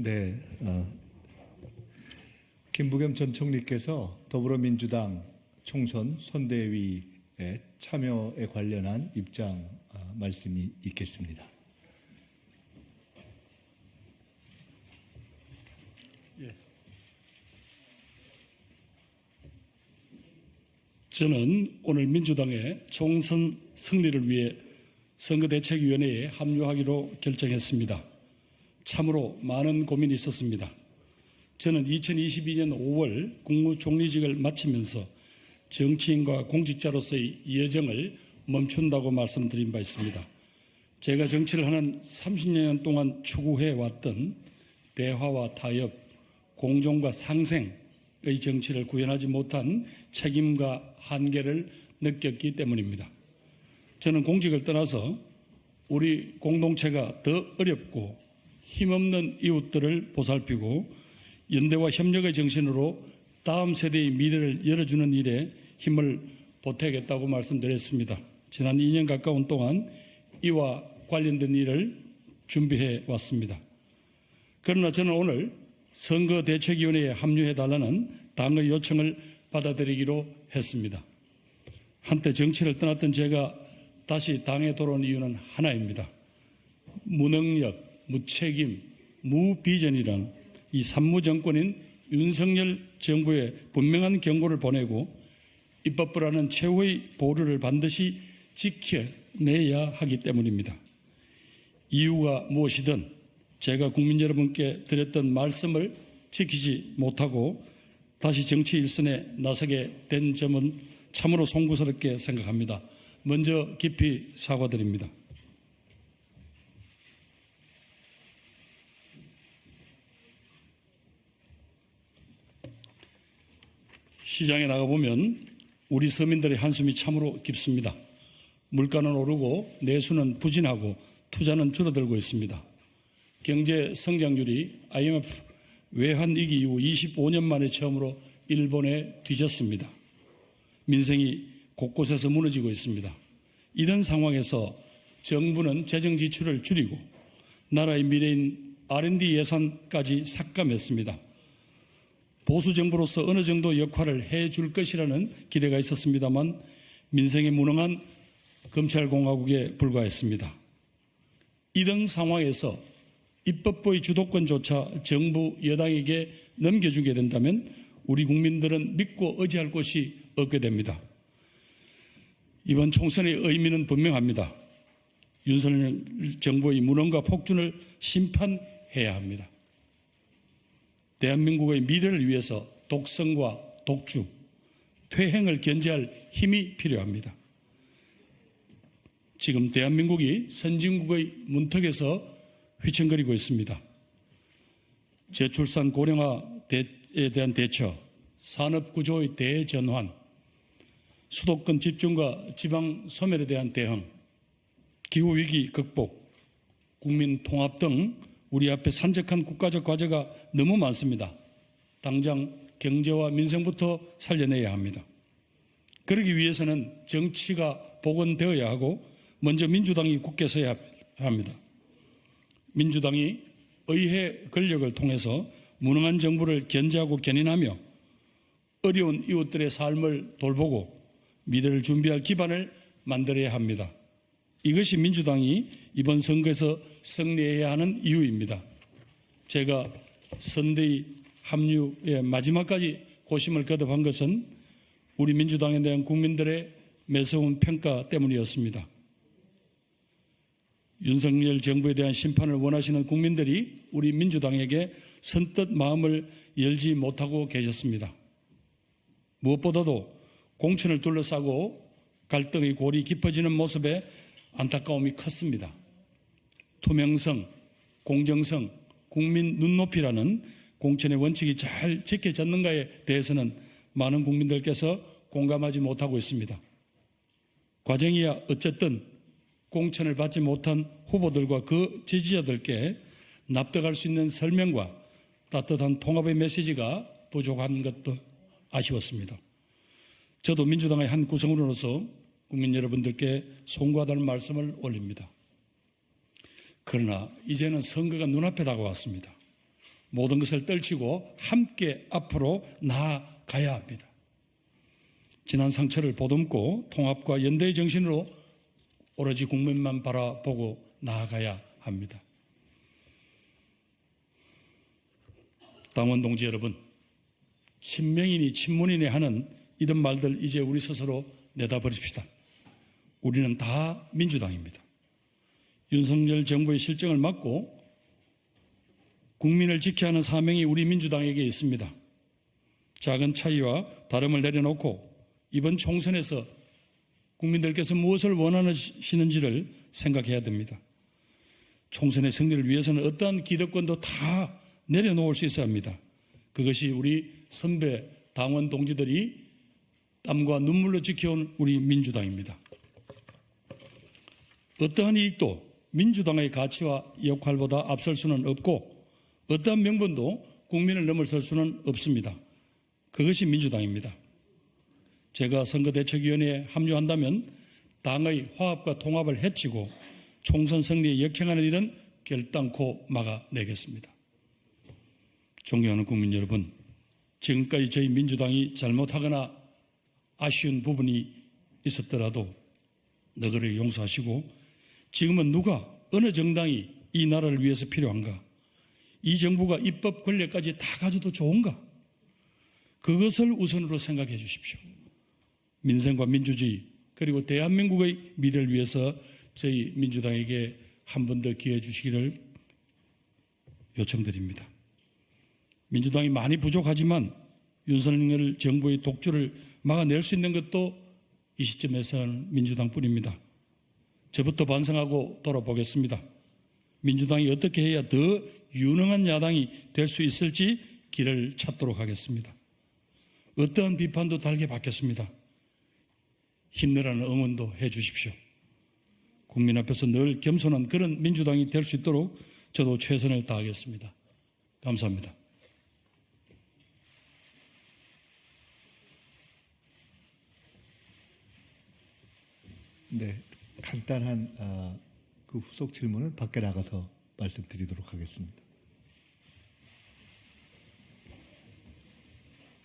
네, 김부겸 전 총리께서 더불어민주당 총선 선대위에 참여에 관련한 입장 말씀이 있겠습니다. 저는 오늘 민주당의 총선 승리를 위해 선거대책위원회에 합류하기로 결정했습니다. 참으로 많은 고민이 있었습니다. 저는 2022년 5월 국무총리직을 마치면서 정치인과 공직자로서의 여정을 멈춘다고 말씀드린 바 있습니다. 제가 정치를 하는 30년 동안 추구해왔던 대화와 타협, 공존과 상생의 정치를 구현하지 못한 책임과 한계를 느꼈기 때문입니다. 저는 공직을 떠나서 우리 공동체가 더 어렵고 힘없는 이웃들을 보살피고 연대와 협력의 정신으로 다음 세대의 미래를 열어주는 일에 힘을 보태겠다고 말씀드렸습니다. 지난 2년 가까운 동안 이와 관련된 일을 준비해 왔습니다. 그러나 저는 오늘 선거대책위원회에 합류해달라는 당의 요청을 받아들이기로 했습니다. 한때 정치를 떠났던 제가 다시 당에 돌아온 이유는 하나입니다. 무능력, 무책임, 무비전이란 이 산무정권인 윤석열 정부에 분명한 경고를 보내고 입법부라는 최후의 보루를 반드시 지켜내야 하기 때문입니다. 이유가 무엇이든 제가 국민 여러분께 드렸던 말씀을 지키지 못하고 다시 정치 일선에 나서게 된 점은 참으로 송구스럽게 생각합니다. 먼저 깊이 사과드립니다. 시장에 나가보면 우리 서민들의 한숨이 참으로 깊습니다. 물가는 오르고 내수는 부진하고 투자는 줄어들고 있습니다. 경제 성장률이 IMF 외환위기 이후 25년 만에 처음으로 일본에 뒤졌습니다. 민생이 곳곳에서 무너지고 있습니다. 이런 상황에서 정부는 재정 지출을 줄이고 나라의 미래인 R&D 예산까지 삭감했습니다. 보수 정부로서 어느 정도 역할을 해줄 것이라는 기대가 있었습니다만 민생에 무능한 검찰공화국에 불과했습니다. 이런 상황에서 입법부의 주도권조차 정부 여당에게 넘겨주게 된다면 우리 국민들은 믿고 의지할 곳이 없게 됩니다. 이번 총선의 의미는 분명합니다. 윤석열 정부의 무능과 폭준을 심판해야 합니다. 대한민국의 미래를 위해서 독성과 독주, 퇴행을 견제할 힘이 필요합니다. 지금 대한민국이 선진국의 문턱에서 휘청거리고 있습니다. 저출산 고령화에 대한 대처, 산업구조의 대전환, 수도권 집중과 지방 소멸에 대한 대응, 기후위기 극복, 국민 통합 등 우리 앞에 산적한 국가적 과제가 너무 많습니다. 당장 경제와 민생부터 살려내야 합니다. 그러기 위해서는 정치가 복원되어야 하고 먼저 민주당이 굳게 서야 합니다. 민주당이 의회 권력을 통해서 무능한 정부를 견제하고 견인하며 어려운 이웃들의 삶을 돌보고 미래를 준비할 기반을 만들어야 합니다. 이것이 민주당이 이번 선거에서 승리해야 하는 이유입니다. 제가 선대위 합류의 마지막까지 고심을 거듭한 것은 우리 민주당에 대한 국민들의 매서운 평가 때문이었습니다. 윤석열 정부에 대한 심판을 원하시는 국민들이 우리 민주당에게 선뜻 마음을 열지 못하고 계셨습니다. 무엇보다도 공천을 둘러싸고 갈등의 골이 깊어지는 모습에 안타까움이 컸습니다. 투명성, 공정성, 국민 눈높이라는 공천의 원칙이 잘 지켜졌는가에 대해서는 많은 국민들께서 공감하지 못하고 있습니다. 과정이야 어쨌든 공천을 받지 못한 후보들과 그 지지자들께 납득할 수 있는 설명과 따뜻한 통합의 메시지가 부족한 것도 아쉬웠습니다. 저도 민주당의 한 구성원으로서 국민 여러분들께 송구하다는 말씀을 올립니다. 그러나 이제는 선거가 눈앞에 다가왔습니다. 모든 것을 떨치고 함께 앞으로 나아가야 합니다. 지난 상처를 보듬고 통합과 연대의 정신으로 오로지 국민만 바라보고 나아가야 합니다. 당원 동지 여러분, 친명이니 친문이니 하는 이런 말들 이제 우리 스스로 내다버립시다. 우리는 다 민주당입니다. 윤석열 정부의 실정을 막고 국민을 지켜야 하는 사명이 우리 민주당에게 있습니다. 작은 차이와 다름을 내려놓고 이번 총선에서 국민들께서 무엇을 원하시는지를 생각해야 됩니다. 총선의 승리를 위해서는 어떠한 기득권도 다 내려놓을 수 있어야 합니다. 그것이 우리 선배 당원 동지들이 땀과 눈물로 지켜온 우리 민주당입니다. 어떠한 이익도 민주당의 가치와 역할보다 앞설 수는 없고 어떠한 명분도 국민을 넘어설 수는 없습니다. 그것이 민주당입니다. 제가 선거대책위원회에 합류한다면 당의 화합과 통합을 해치고 총선 승리에 역행하는 일은 결단코 막아내겠습니다. 존경하는 국민 여러분, 지금까지 저희 민주당이 잘못하거나 아쉬운 부분이 있었더라도 너그러이 용서하시고 지금은 누가 어느 정당이 이 나라를 위해서 필요한가? 이 정부가 입법 권력까지 다 가져도 좋은가? 그것을 우선으로 생각해 주십시오. 민생과 민주주의 그리고 대한민국의 미래를 위해서 저희 민주당에게 한 번 더 기회해 주시기를 요청드립니다. 민주당이 많이 부족하지만 윤석열 정부의 독주를 막아낼 수 있는 것도 이 시점에서는 민주당뿐입니다. 저부터 반성하고 돌아보겠습니다. 민주당이 어떻게 해야 더 유능한 야당이 될 수 있을지 길을 찾도록 하겠습니다. 어떠한 비판도 달게 받겠습니다. 힘내라는 응원도 해 주십시오. 국민 앞에서 늘 겸손한 그런 민주당이 될 수 있도록 저도 최선을 다하겠습니다. 감사합니다. 네, 간단한 그 후속 질문은 밖에 나가서 말씀드리도록 하겠습니다.